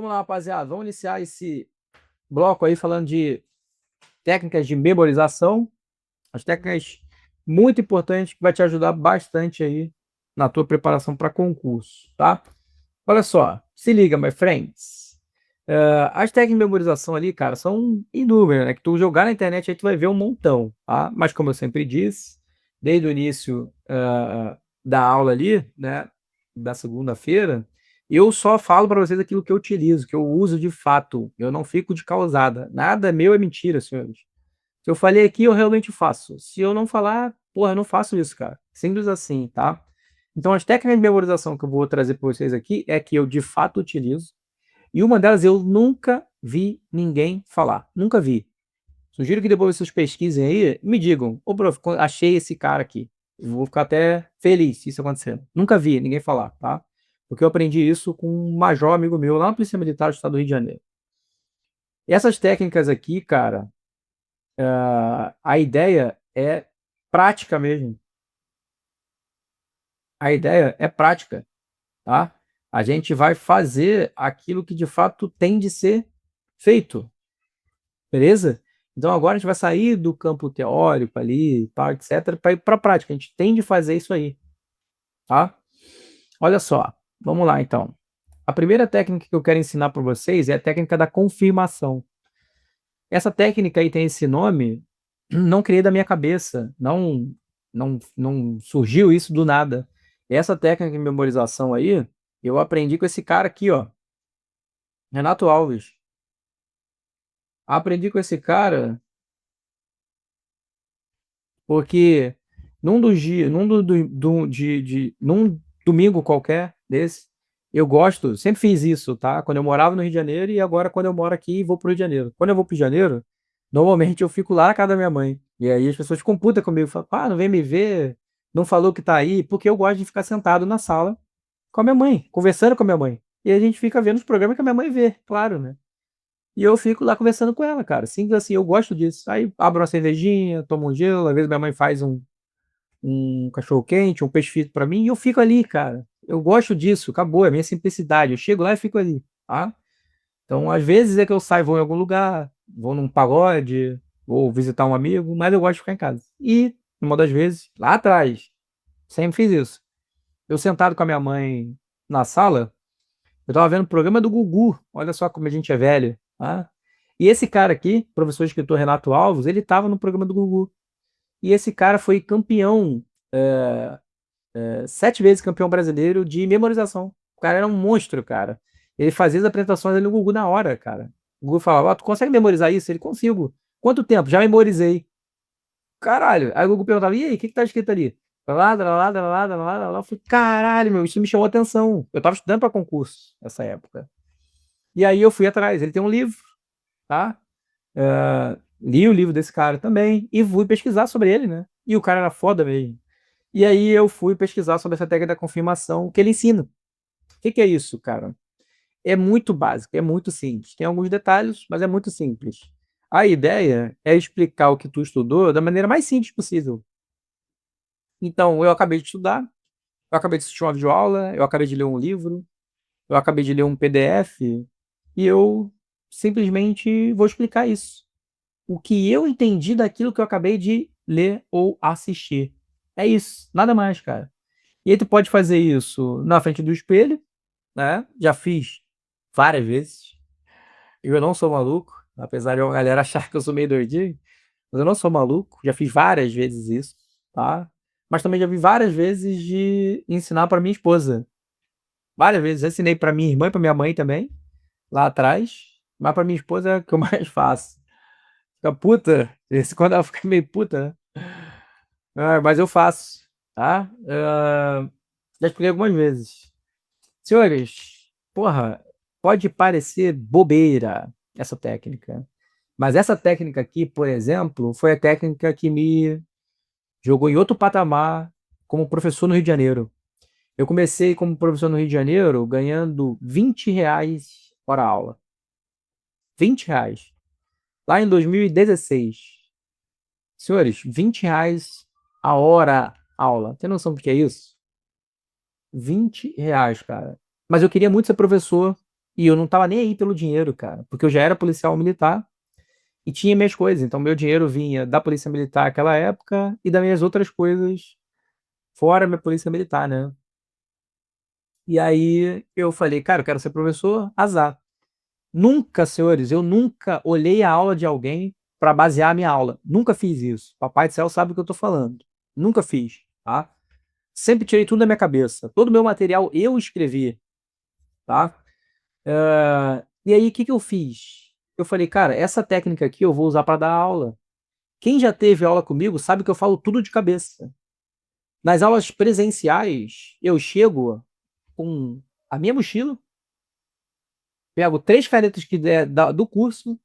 Vamos lá, rapaziada. Vamos iniciar esse bloco aí falando de técnicas de memorização. As técnicas muito importantes que vai te ajudar bastante aí na tua preparação para concurso, tá? Olha só, se liga, my friends. As técnicas de memorização ali, cara, são inúmeras, né? Que tu jogar na internet aí tu vai ver um montão, tá? Mas como eu sempre disse, desde o início da aula ali, né? Da segunda-feira, eu só falo para vocês aquilo que eu utilizo, que eu uso de fato. Eu não fico de causada. Nada meu é mentira, senhores. Se eu falei aqui, eu realmente faço. Se eu não falar, porra, eu não faço isso, cara. Simples assim, tá? Então, as técnicas de memorização que eu vou trazer para vocês aqui é que eu de fato utilizo. E uma delas eu nunca vi ninguém falar. Nunca vi. Sugiro que depois vocês pesquisem aí e me digam: ô, prof, achei esse cara aqui. Eu vou ficar até feliz se isso acontecer. Nunca vi ninguém falar, tá? Porque eu aprendi isso com um major amigo meu lá na Polícia Militar do Estado do Rio de Janeiro. E essas técnicas aqui, cara, a ideia é prática mesmo. A ideia é prática, tá? A gente vai fazer aquilo que de fato tem de ser feito, beleza? Então agora a gente vai sair do campo teórico ali, tá, etc, para ir para a prática. A gente tem de fazer isso aí, tá? Olha só, vamos lá então. A primeira técnica que eu quero ensinar para vocês é a técnica da confirmação. Essa técnica aí tem esse nome, não criei da minha cabeça, não surgiu isso do nada. Essa técnica de memorização aí, eu aprendi com esse cara aqui, ó, Renato Alves. Aprendi com esse cara porque num dos dias, num domingo qualquer desse, eu gosto, sempre fiz isso, tá? Quando eu morava no Rio de Janeiro e agora quando eu moro aqui vou pro Rio de Janeiro. Quando eu vou pro Rio de Janeiro, normalmente eu fico lá na casa da minha mãe. E aí as pessoas ficam putas comigo, falam, não vem me ver, não falou que tá aí, porque eu gosto de ficar sentado na sala com a minha mãe, conversando com a minha mãe. E a gente fica vendo os programas que a minha mãe vê, claro, né? E eu fico lá conversando com ela, cara. Simples assim, eu gosto disso. Aí abro uma cervejinha, tomo um gelo, às vezes minha mãe faz um cachorro quente, um peixe frito pra mim, e eu fico ali, cara. Eu gosto disso, acabou, é a minha simplicidade. Eu chego lá e fico ali, tá? Então, às vezes é que eu saio, vou em algum lugar, vou num pagode, vou visitar um amigo, mas eu gosto de ficar em casa. E, numa das vezes, lá atrás, sempre fiz isso. Eu sentado com a minha mãe na sala, eu tava vendo o programa do Gugu. Olha só como a gente é velho, tá? E esse cara aqui, professor escritor Renato Alves, ele tava no programa do Gugu. E esse cara foi campeão, 7 vezes campeão brasileiro de memorização. O cara era um monstro, cara. Ele fazia as apresentações ali no Gugu na hora, cara. O Gugu falava, tu consegue memorizar isso? Ele, consigo. Quanto tempo? Já memorizei. Caralho. Aí o Gugu perguntava, e aí, o que tá escrito ali? Lá, lá, lá, lá, lá, lá, lá, lá. Eu falei, caralho, meu, isso me chamou a atenção. Eu tava estudando para concurso nessa época. E aí eu fui atrás. Ele tem um livro, tá? Li o livro desse cara também e fui pesquisar sobre ele, né? E o cara era foda mesmo. E aí eu fui pesquisar sobre essa técnica da confirmação que ele ensina. O que é isso, cara? É muito básico, é muito simples. Tem alguns detalhes, mas é muito simples. A ideia é explicar o que tu estudou da maneira mais simples possível. Então, eu acabei de estudar, eu acabei de assistir uma videoaula, eu acabei de ler um livro, eu acabei de ler um PDF e eu simplesmente vou explicar isso. O que eu entendi daquilo que eu acabei de ler ou assistir. É isso, nada mais, cara. E aí tu pode fazer isso na frente do espelho, né? Já fiz várias vezes. Eu não sou maluco, apesar de a galera achar que eu sou meio doidinho, mas eu não sou maluco. Já fiz várias vezes isso, tá? Mas também já vi várias vezes de ensinar para minha esposa. Várias vezes. Já ensinei para minha irmã e para minha mãe também, lá atrás. Mas para minha esposa é o que eu mais faço. Fica puta. Quando ela fica meio puta, né? Mas eu faço, tá? Já expliquei algumas vezes. Senhores, porra, pode parecer bobeira essa técnica, mas essa técnica aqui, por exemplo, foi a técnica que me jogou em outro patamar como professor no Rio de Janeiro. Eu comecei como professor no Rio de Janeiro ganhando R$ 20 hora aula. R$ 20. Lá em 2016. Senhores, R$ 20 a hora aula. Tem noção do que é isso? R$ 20, cara. Mas eu queria muito ser professor E eu não tava nem aí pelo dinheiro, cara, porque eu já era policial militar e tinha minhas coisas. Então, meu dinheiro vinha da Polícia Militar naquela época e das minhas outras coisas fora minha Polícia Militar, né? E aí eu falei, cara, eu quero ser professor, azar. Nunca, senhores, eu nunca olhei a aula de alguém para basear a minha aula. Nunca fiz isso. Papai do céu sabe o que eu tô falando. Nunca fiz, tá? Sempre tirei tudo da minha cabeça. Todo o meu material eu escrevi, tá? E aí, o que que eu fiz? Eu falei, cara, essa técnica aqui eu vou usar para dar aula. Quem já teve aula comigo sabe que eu falo tudo de cabeça. Nas aulas presenciais, eu chego com a minha mochila, pego 3 canetas que der do curso,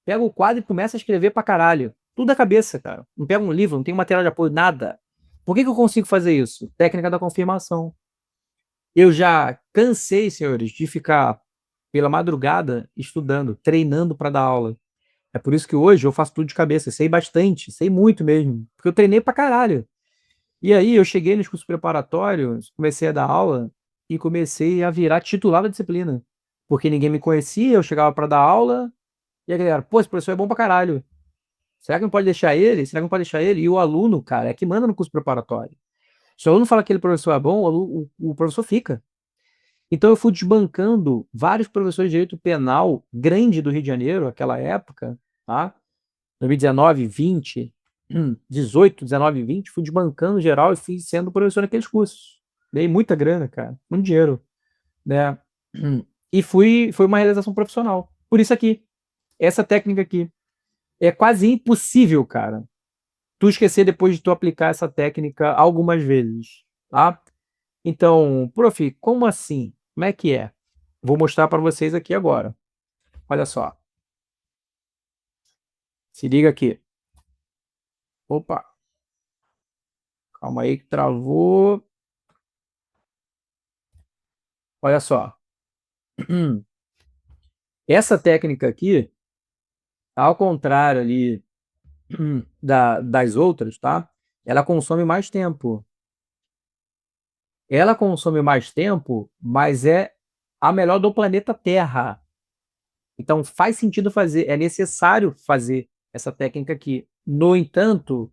pego o quadro e começo a escrever pra caralho. Tudo da cabeça, cara. Não pego um livro, não tenho material de apoio, nada. Por que que eu consigo fazer isso? Técnica da confirmação. Eu já cansei, senhores, de ficar pela madrugada estudando, treinando para dar aula. É por isso que hoje eu faço tudo de cabeça, sei bastante, sei muito mesmo, porque eu treinei pra caralho. E aí eu cheguei nos cursos preparatórios, comecei a dar aula e comecei a virar titular da disciplina. Porque ninguém me conhecia, eu chegava para dar aula e a galera, pô, esse professor é bom pra caralho. Será que não pode deixar ele? Será que não pode deixar ele? E o aluno, cara, é que manda no curso preparatório. Se o aluno fala que aquele professor é bom, o professor fica. Então eu fui desbancando vários professores de direito penal grande do Rio de Janeiro, aquela época, tá? 2019, 20, 18, 19, 20, fui desbancando geral e fui sendo professor naqueles cursos. Dei muita grana, cara, muito dinheiro, né? E foi uma realização profissional. Por isso aqui, essa técnica aqui. É quase impossível, cara, tu esquecer depois de tu aplicar essa técnica algumas vezes, tá? Então, prof, como assim? Como é que é? Vou mostrar para vocês aqui agora. Olha só. Se liga aqui. Opa, calma aí que travou. Olha só. Essa técnica aqui, ao contrário ali das outras, tá? Ela consome mais tempo. Ela consome mais tempo, mas é a melhor do planeta Terra. Então faz sentido fazer, é necessário fazer essa técnica aqui. No entanto,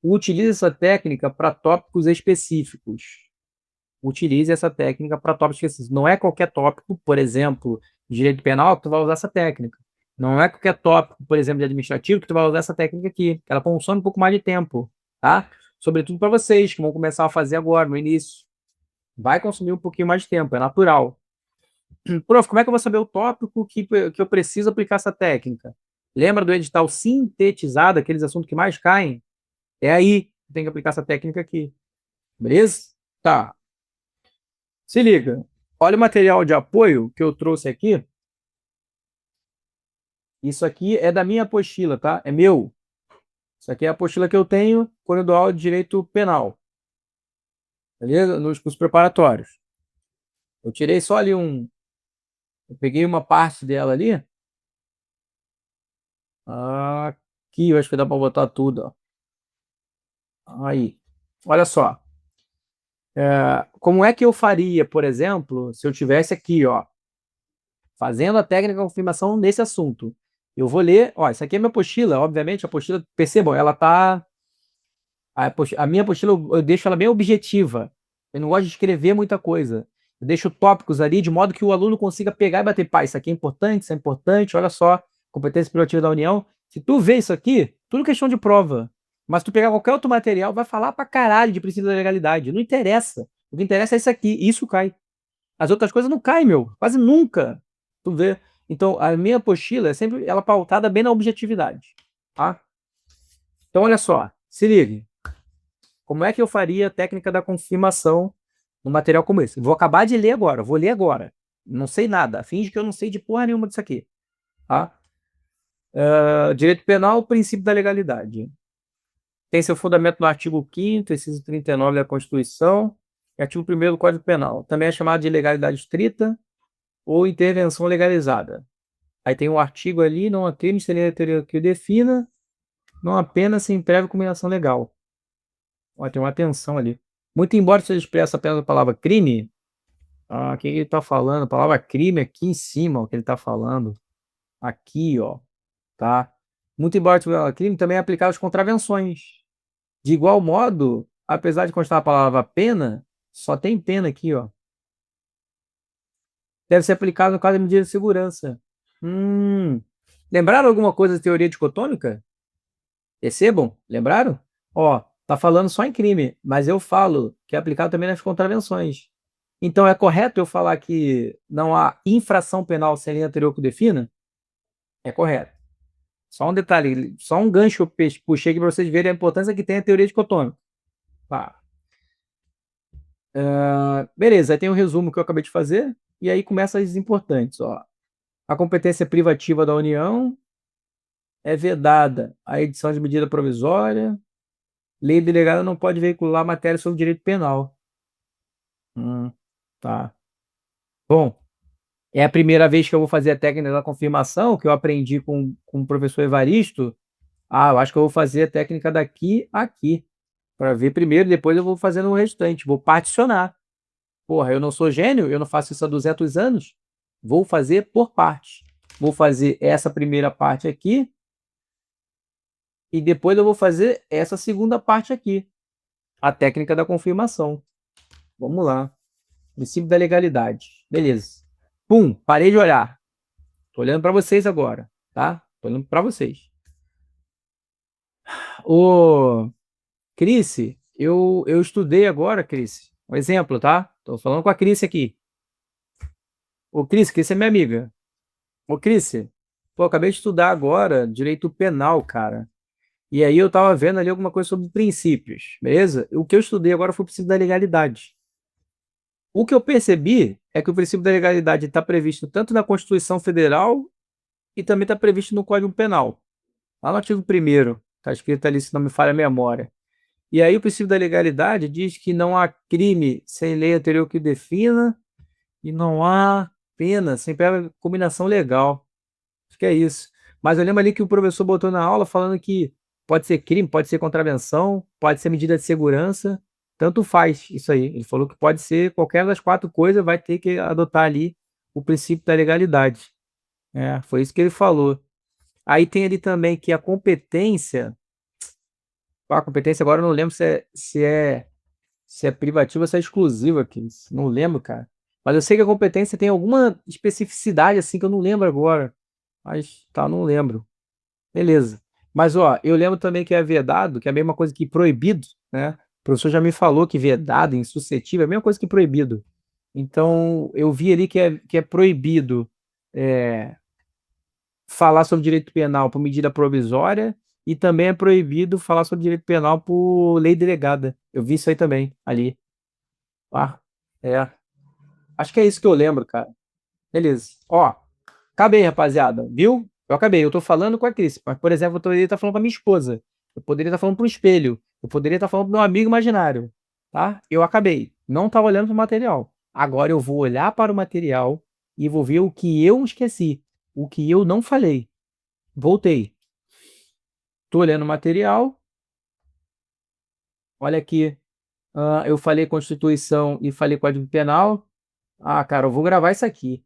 utilize essa técnica para tópicos específicos. Utilize essa técnica para tópicos específicos. Não é qualquer tópico, por exemplo, de direito penal, que tu vai usar essa técnica. Não é qualquer tópico, por exemplo, de administrativo, que tu vai usar essa técnica aqui. Ela consome um pouco mais de tempo, tá? Sobretudo para vocês que vão começar a fazer agora, no início. Vai consumir um pouquinho mais de tempo, é natural. Prof, como é que eu vou saber o tópico que eu preciso aplicar essa técnica? Lembra do edital sintetizado, aqueles assuntos que mais caem? É aí que tem que aplicar essa técnica aqui. Beleza? Tá. Se liga. Olha o material de apoio que eu trouxe aqui. Isso aqui é da minha apostila, tá? É meu. Isso aqui é a apostila que eu tenho quando eu dou aula de direito penal. Beleza? Nos cursos preparatórios. Eu tirei só ali um. Eu peguei uma parte dela ali. Aqui, eu acho que dá para botar tudo, ó. Aí. Olha só. Como é que eu faria, por exemplo, se eu tivesse aqui, ó, fazendo a técnica de confirmação nesse assunto? Eu vou ler, ó, isso aqui é minha apostila, obviamente, a apostila, percebam, ela tá. A minha apostila eu deixo ela bem objetiva. Eu não gosto de escrever muita coisa. Eu deixo tópicos ali de modo que o aluno consiga pegar e bater, pá, isso aqui é importante, isso é importante, olha só, competência privativa da União. Se tu vê isso aqui, tudo questão de prova. Mas se tu pegar qualquer outro material, vai falar pra caralho de princípio da legalidade. Não interessa. O que interessa é isso aqui. Isso cai. As outras coisas não caem, meu. Quase nunca. Tu vê. Então, a minha apostila é sempre ela pautada bem na objetividade. Tá? Então, olha só. Se ligue. Como é que eu faria a técnica da confirmação no material como esse? Vou acabar de ler agora, vou ler agora. Não sei nada, finge que eu não sei de porra nenhuma disso aqui. Tá? Direito penal, princípio da legalidade. Tem seu fundamento no artigo 5º, inciso 39 da Constituição, e artigo 1º do Código Penal. Também é chamado de legalidade estrita ou intervenção legalizada. Aí tem um artigo ali, não há crime sem teoria que o defina, não apenas sem prévia combinação legal. Ó, tem uma atenção ali. Muito embora seja expressa apenas a palavra crime, O que ele tá falando? A palavra crime aqui em cima, ó, que ele tá falando. Aqui, ó, tá? Muito embora o crime também é aplicado às contravenções. De igual modo, apesar de constar a palavra pena, só tem pena aqui, ó. Deve ser aplicado no caso de medida de segurança. Hum. Lembraram alguma coisa da teoria dicotômica? Percebam? Lembraram? Ó, tá falando só em crime, mas eu falo que é aplicado também nas contravenções. Então é correto eu falar que não há infração penal sem lei anterior que o defina? É correto. Só um detalhe, só um gancho eu puxei aqui para vocês verem a importância que tem a teoria dicotômica. Tá. Beleza, aí tem o resumo que eu acabei de fazer, e aí começa as importantes. Ó. A competência privativa da União é vedada a edição de medida provisória. Lei delegada não pode veicular matéria sobre direito penal. Tá. Bom, é a primeira vez que eu vou fazer a técnica da confirmação, que eu aprendi com o professor Evaristo. Eu acho que eu vou fazer a técnica daqui a aqui, para ver primeiro, depois eu vou fazendo o restante, vou particionar. Porra, eu não sou gênio, eu não faço isso há 200 anos. Vou fazer por partes. Vou fazer essa primeira parte aqui e depois eu vou fazer essa segunda parte aqui, a técnica da confirmação. Vamos lá. Princípio da legalidade. Beleza. Pum, parei de olhar. Tô olhando para vocês agora, tá? Tô olhando para vocês. Ô, Cris, eu estudei agora, Cris. Um exemplo, tá? Tô falando com a Cris aqui. Ô, Cris é minha amiga. Ô, Cris, pô, acabei de estudar agora direito penal, cara. E aí eu tava vendo ali alguma coisa sobre princípios, beleza? O que eu estudei agora foi o princípio da legalidade. O que eu percebi é que o princípio da legalidade está previsto tanto na Constituição Federal e também está previsto no Código Penal. Lá no artigo 1º, está escrito ali, se não me falha a memória. E aí o princípio da legalidade diz que não há crime sem lei anterior que o defina e não há pena sem prévia combinação legal. Acho que é isso. Mas eu lembro ali que o professor botou na aula falando que pode ser crime, pode ser contravenção, pode ser medida de segurança, tanto faz isso aí. Ele falou que pode ser qualquer das 4 coisas, vai ter que adotar ali o princípio da legalidade. Foi isso que ele falou. Aí tem ali também que a competência agora eu não lembro se é privativa ou se é exclusiva aqui. Não lembro, cara. Mas eu sei que a competência tem alguma especificidade assim que eu não lembro agora. Mas tá, não lembro. Beleza. Mas ó, eu lembro também que é vedado, que é a mesma coisa que proibido, né? O professor já me falou que vedado, insuscetível, é a mesma coisa que proibido. Então, eu vi ali que é proibido é, falar sobre direito penal por medida provisória e também é proibido falar sobre direito penal por lei delegada. Eu vi isso aí também, ali. Ah, é. Acho que é isso que eu lembro, cara. Beleza. Ó, acabei, rapaziada. Viu? Eu acabei. Eu tô falando com a Cris. Mas, por exemplo, eu poderia estar falando com a minha esposa. Eu poderia estar falando para um espelho. Eu poderia estar falando para meu amigo imaginário. Tá? Eu acabei. Não estava olhando para o material. Agora eu vou olhar para o material e vou ver o que eu esqueci. O que eu não falei. Voltei. Tô olhando o material. Olha aqui. Eu falei Constituição e falei Código Penal. Cara, eu vou gravar isso aqui.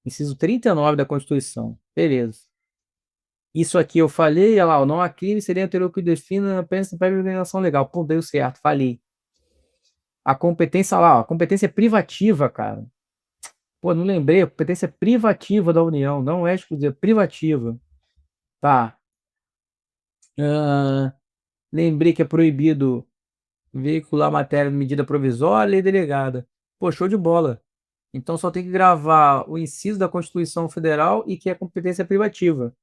Inciso 39 da Constituição. Beleza. Isso aqui eu falei, olha lá, não há crime seria anterior que defina apenas para organização legal. Pô, deu certo, falei. A competência lá, ó, a competência privativa, cara. Pô, não lembrei, a competência privativa da União, não é exclusiva, privativa. Tá. Ah, lembrei que é proibido veicular matéria de medida provisória, lei delegada. Pô, show de bola. Então só tem que gravar o inciso da Constituição Federal e que é competência privativa.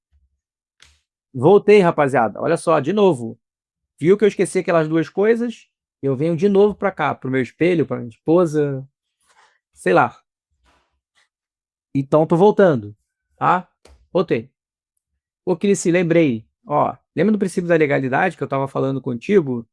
Voltei, rapaziada. Olha só, de novo. Viu que eu esqueci aquelas 2 coisas? Eu venho de novo pra cá, pro meu espelho, pra minha esposa, sei lá. Então tô voltando, tá? Voltei. Ô, Cris, lembrei. Ó, lembra do princípio da legalidade que eu tava falando contigo?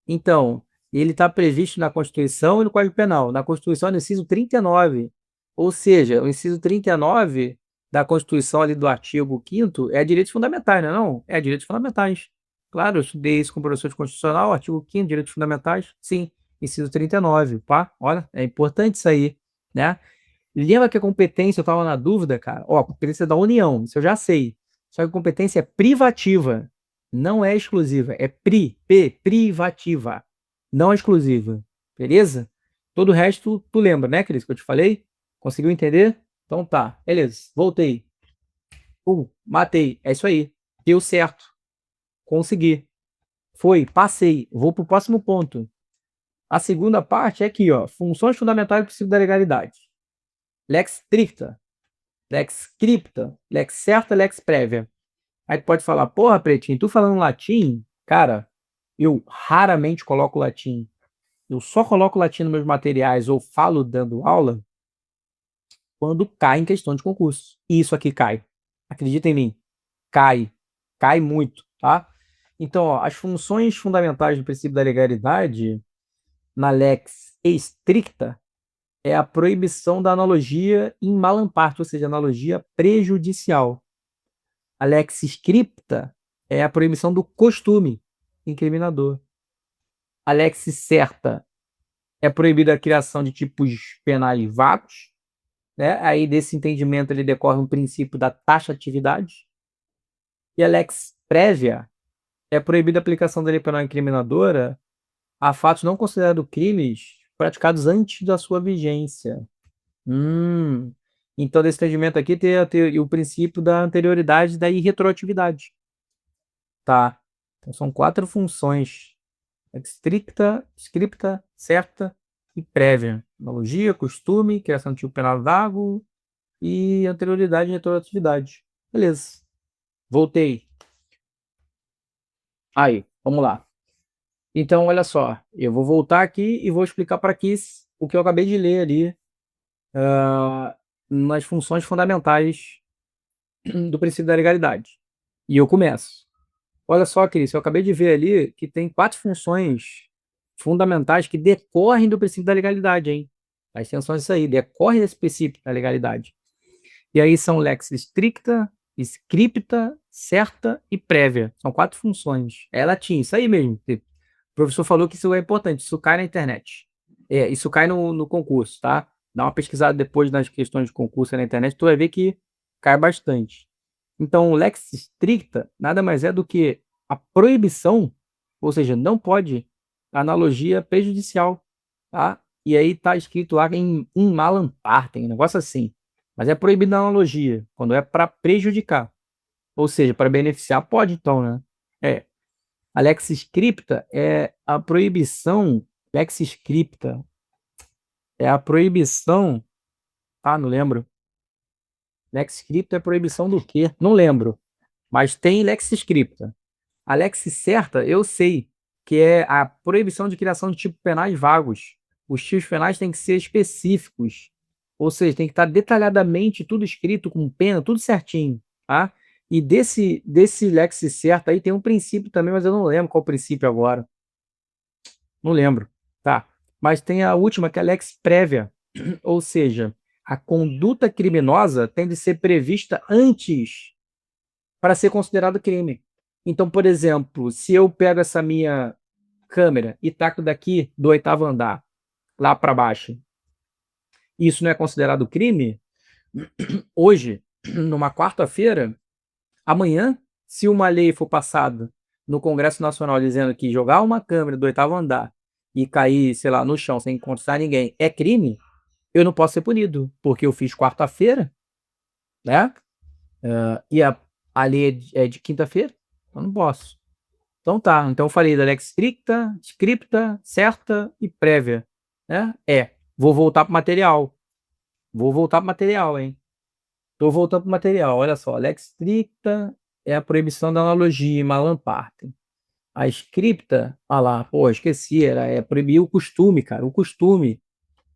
Então, ele está previsto na Constituição e no Código Penal. Na Constituição, no inciso 39. Ou seja, o inciso 39 da Constituição, ali do artigo 5º, é direitos fundamentais, não é não? É direitos fundamentais. Claro, eu estudei isso com o professor de Constitucional, artigo 5º, direitos fundamentais. Sim, inciso 39, pá. Olha, é importante isso aí, né? Lembra que a competência eu estava na dúvida, cara? Ó, a competência é da União, isso eu já sei. Só que a competência é privativa, não é exclusiva. É privativa, não é exclusiva. Beleza? Todo o resto tu lembra, né, Cris, que eu te falei? Conseguiu entender? Então tá, beleza. Voltei. Matei. É isso aí. Deu certo. Consegui. Foi, passei. Vou pro próximo ponto. A segunda parte é aqui, ó. Funções fundamentais do princípio da legalidade. Lex stricta, lex scripta, lex certa, lex prévia. Aí tu pode falar, porra, Pretinho, tu falando latim? Cara, eu raramente coloco latim. Eu só coloco latim nos meus materiais ou falo dando aula quando cai em questão de concurso. E isso aqui cai. Acredita em mim. Cai. Cai muito, tá? Então, ó, as funções fundamentais do princípio da legalidade na lex stricta é a proibição da analogia in malam parte, ou seja, analogia prejudicial. A lex scripta é a proibição do costume incriminador. A lex certa é proibida a criação de tipos penais vagos, né? Aí desse entendimento ele decorre um princípio da taxatividade. E a lex prévia é proibida a aplicação da lei penal incriminadora a fatos não considerados crimes praticados antes da sua vigência. Então, desse entendimento aqui tem o princípio da anterioridade e da irretroatividade. Tá. Então, são 4 funções: stricta, scripta, certa e prévia. Analogia, costume, criação de tipo penal vago e anterioridade e retroatividade. Beleza. Voltei. Aí, vamos lá. Então, olha só. Eu vou voltar aqui e vou explicar para Kiss o que eu acabei de ler ali nas funções fundamentais do princípio da legalidade. E eu começo. Olha só, Cris, eu acabei de ver ali que tem 4 funções fundamentais que decorrem do princípio da legalidade, hein? Presta atenção nisso aí, decorre desse princípio da legalidade. E aí são lex stricta, scripta, certa e prévia. São 4 funções. É latim, isso aí mesmo. O professor falou que isso é importante, isso cai na internet. Isso cai no concurso, tá? Dá uma pesquisada depois nas questões de concurso na internet, tu vai ver que cai bastante. Então, lex stricta nada mais é do que a proibição, ou seja, não pode analogia prejudicial, tá? E aí tá escrito lá em in malam partem, um negócio assim. Mas é proibido a analogia, quando é para prejudicar. Ou seja, para beneficiar, pode então, né? A lex scripta é a proibição, lex scripta é a proibição, não lembro. Lex scripta é proibição do quê? Não lembro. Mas tem lex scripta. A lex certa, eu sei, que é a proibição de criação de tipos penais vagos. Os tipos penais têm que ser específicos. Ou seja, tem que estar detalhadamente tudo escrito com pena, tudo certinho, tá? E desse lex certa aí tem um princípio também, mas eu não lembro qual o princípio agora. Não lembro, tá? Mas tem a última, que é a lex prévia. Ou seja, a conduta criminosa tem de ser prevista antes para ser considerado crime. Então, por exemplo, se eu pego essa minha câmera e taco daqui do 8º andar lá para baixo, isso não é considerado crime? Hoje, numa quarta-feira, amanhã, se uma lei for passada no Congresso Nacional dizendo que jogar uma câmera do 8º andar e cair, sei lá, no chão sem encostar ninguém é crime, eu não posso ser punido, porque eu fiz quarta-feira, né? E a lei é de quinta-feira, eu não posso. Então tá, então eu falei da lex stricta, scripta, certa e prévia, né? Vou voltar pro material. Vou voltar pro material, hein? Tô voltando pro material, olha só. Lex stricta é a proibição da analogia, malam partem. A scripta, lá, pô, esqueci, é proibir o costume, cara. O costume.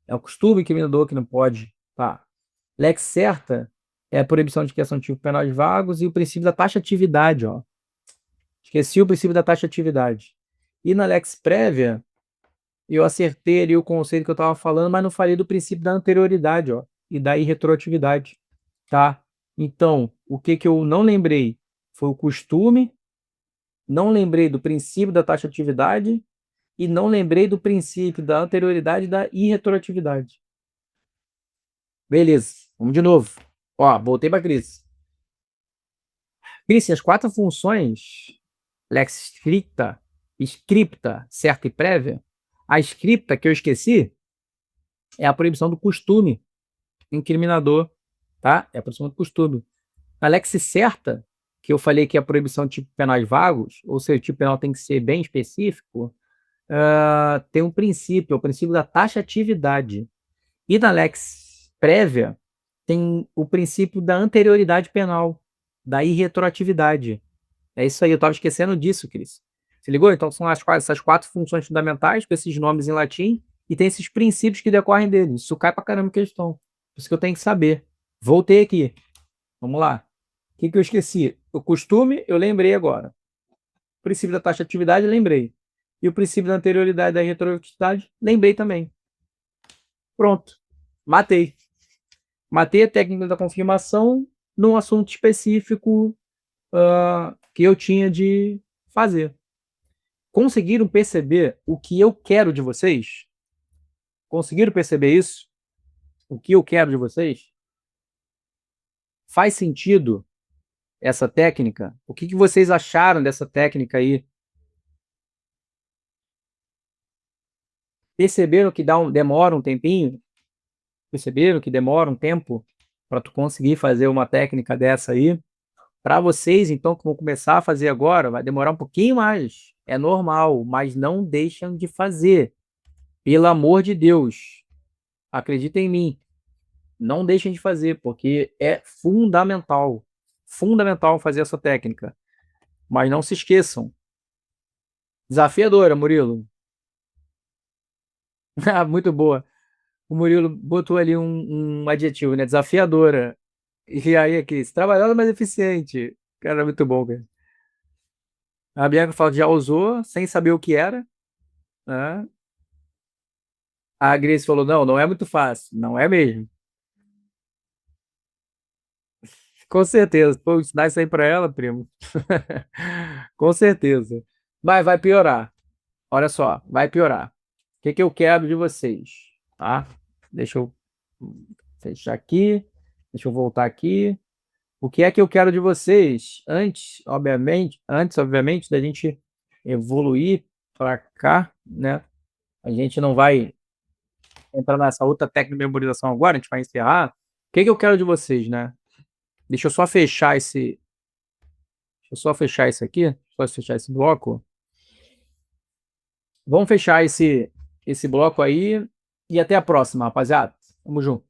É o costume criminador que não pode. Tá. Lex certa é a proibição de criação de tipo penais vagos e o princípio da taxatividade, ó. Esqueci o princípio da taxatividade. E na lex prévia, eu acertei ali o conceito que eu estava falando, mas não falei do princípio da anterioridade, ó, e da irretroatividade, tá? Então, o que que eu não lembrei foi o costume, não lembrei do princípio da taxatividade e não lembrei do princípio da anterioridade e da irretroatividade. Beleza, vamos de novo. Ó, voltei para Cris. Cris, as 4 funções lex scripta, scripta, certa e prévia. A scripta que eu esqueci é a proibição do costume incriminador, tá? É a proibição do costume. A lex certa, que eu falei que é a proibição de tipo penais vagos, ou seja, o tipo penal tem que ser bem específico, tem um princípio, é o princípio da taxatividade. E na lex prévia, tem o princípio da anterioridade penal, da irretroatividade. É isso aí, eu estava esquecendo disso, Cris. Se ligou? Então são essas 4 funções fundamentais, com esses nomes em latim, e tem esses princípios que decorrem deles. Isso cai pra caramba em questão. Por isso que eu tenho que saber. Voltei aqui. Vamos lá. O que eu esqueci? O costume, eu lembrei agora. O princípio da taxatividade, lembrei. E o princípio da anterioridade e da retroatividade, lembrei também. Pronto. Matei. Matei a técnica da confirmação num assunto específico que eu tinha de fazer. Conseguiram perceber o que eu quero de vocês? Conseguiram perceber isso? O que eu quero de vocês? Faz sentido essa técnica? O que vocês acharam dessa técnica aí? Perceberam que demora um tempinho? Perceberam que demora um tempo para tu conseguir fazer uma técnica dessa aí? Para vocês, então, que vão começar a fazer agora, vai demorar um pouquinho mais. É normal, mas não deixam de fazer. Pelo amor de Deus, acreditem em mim. Não deixem de fazer, porque é fundamental. Fundamental fazer essa técnica. Mas não se esqueçam. Desafiadora, Murilo. Muito boa. O Murilo botou ali um adjetivo, né? Desafiadora. E aí, Cris, trabalhando mais eficiente. Cara, muito bom, cara. A Bianca fala que já usou, sem saber o que era. Né? A Grace falou: não, não é muito fácil. Não é mesmo. Com certeza. Pô, ensinar isso aí pra ela, primo. Com certeza. Mas vai piorar. Olha só, vai piorar. O que eu quero de vocês? Tá? Deixa eu fechar aqui. Deixa eu voltar aqui. O que é que eu quero de vocês? Antes, obviamente, da gente evoluir para cá, né? A gente não vai entrar nessa outra técnica de memorização agora, a gente vai encerrar. O que eu quero de vocês, né? Deixa eu só fechar esse. Deixa eu só fechar isso aqui. Só fechar esse bloco. Vamos fechar esse bloco aí. E até a próxima, rapaziada. Tamo junto.